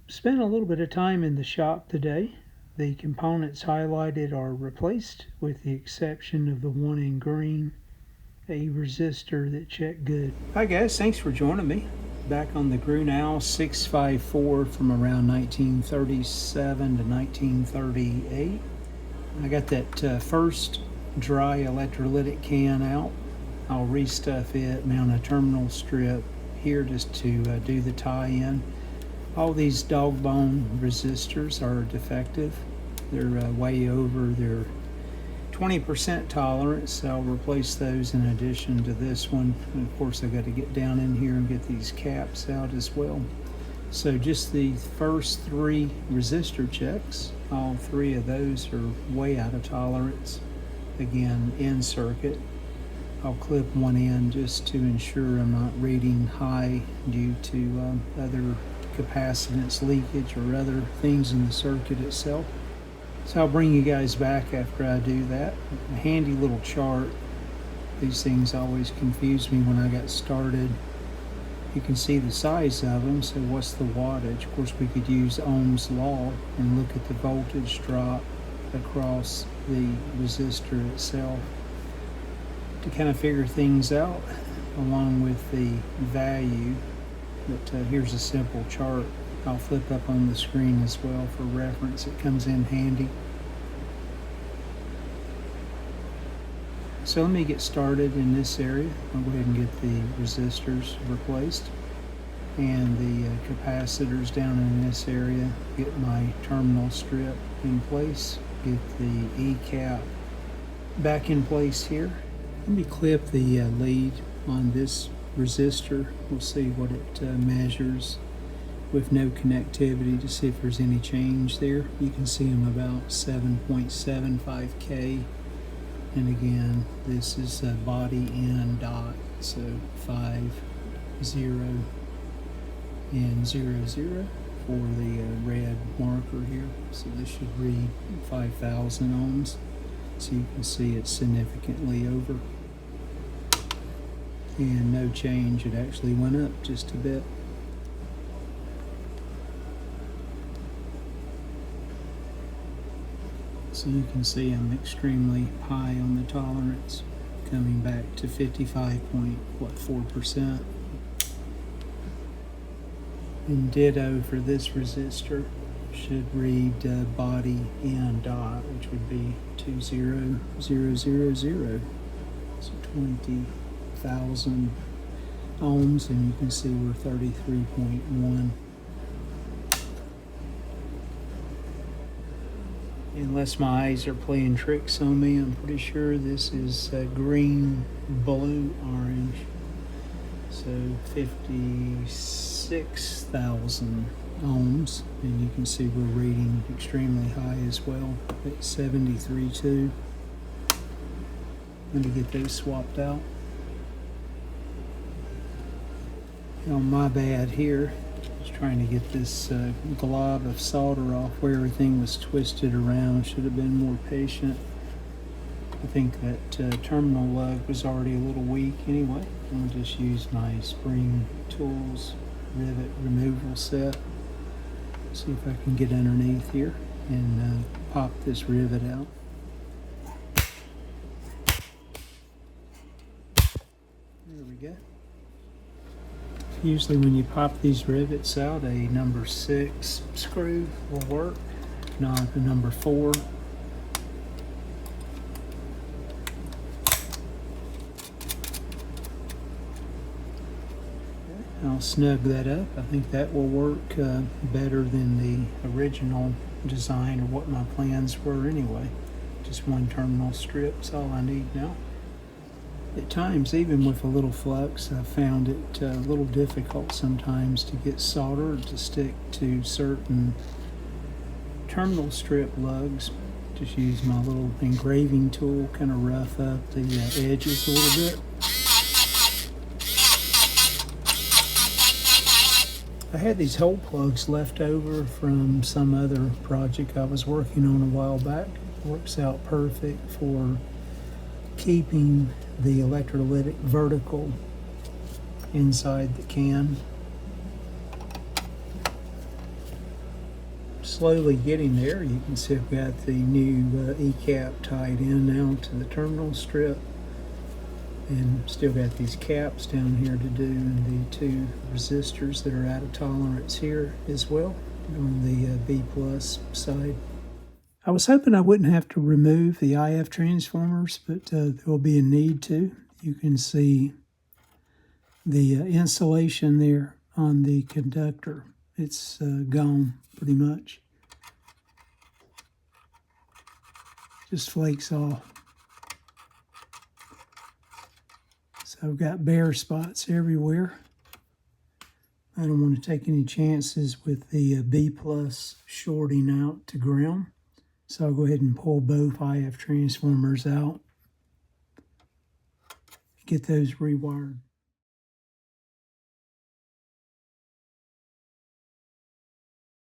Spent a little bit of time in the shop today. The components highlighted are replaced with the exception of the one in green, a resistor that checked good. Hi guys, thanks for joining me. Back on the Grunow 654 from around 1937 to 1938. I got that first dry electrolytic can out. I'll restuff it, mount a terminal strip here just to do the tie-in. All these dog bone resistors are defective. They're way over their 20% tolerance, so I'll replace those in addition to this one. And of course I've got to get down in here and get these caps out as well. So just the first three resistor checks, all three of those are way out of tolerance. Again, in circuit. I'll clip one in just to ensure I'm not reading high due to other capacitance leakage or other things in the circuit itself. So I'll bring you guys back after I do that. A handy little chart. These things always confuse me when I got started. You can see the size of them, so what's the wattage? Of course we could use Ohm's law and look at the voltage drop across the resistor itself to kind of figure things out along with the value. But here's a simple chart. I'll flip up on the screen as well for reference. It comes in handy. So let me get started in this area. I'll go ahead and get the resistors replaced and the capacitors down in this area. Get my terminal strip in place. Get the E-cap back in place here. Let me clip the lead on this resistor. We'll see what it measures with no connectivity to see if there's any change there. You can see I'm about 7.75K. And again, this is a body in dot, so 5, 0, and 0, 0 for the red marker here. So this should read 5,000 ohms. So you can see it's significantly over. And no change, it actually went up just a bit. So you can see I'm extremely high on the tolerance, coming back to 55.4%. And ditto for this resistor should read body in dot, which would be 20000. So 20,000 ohms, and you can see we're 33.1. Unless my eyes are playing tricks on me, I'm pretty sure this is green, blue, orange. So 56,000 ohms, and you can see we're reading extremely high as well at 73.2. Let me get those swapped out. Oh, my bad here. Just trying to get this glob of solder off where everything was twisted around. Should have been more patient. I think that terminal lug was already a little weak anyway. I'll just use my spring tools rivet removal set. See if I can get underneath here and pop this rivet out. There we go. Usually when you pop these rivets out, a number 6 screw will work, not the number 4. I'll snug that up. I think that will work better than the original design or what my plans were anyway. Just one terminal strip is all I need now. At times, even with a little flux, I found it a little difficult sometimes to get solder to stick to certain terminal strip lugs. Just use my little engraving tool, kind of rough up the edges a little bit. I had these hole plugs left over from some other project I was working on a while back. Works out perfect for keeping the electrolytic vertical inside the can. slowly getting there. You can see I've got the new E-cap tied in now to the terminal strip, and still got these caps down here to do, and the two resistors that are out of tolerance here as well on the B plus side. I was hoping I wouldn't have to remove the IF transformers, but there will be a need to. You can see the insulation there on the conductor. It's gone pretty much. Just flakes off. So I've got bare spots everywhere. I don't want to take any chances with the B plus shorting out to ground. So I'll go ahead and pull both IF transformers out. Get those rewired.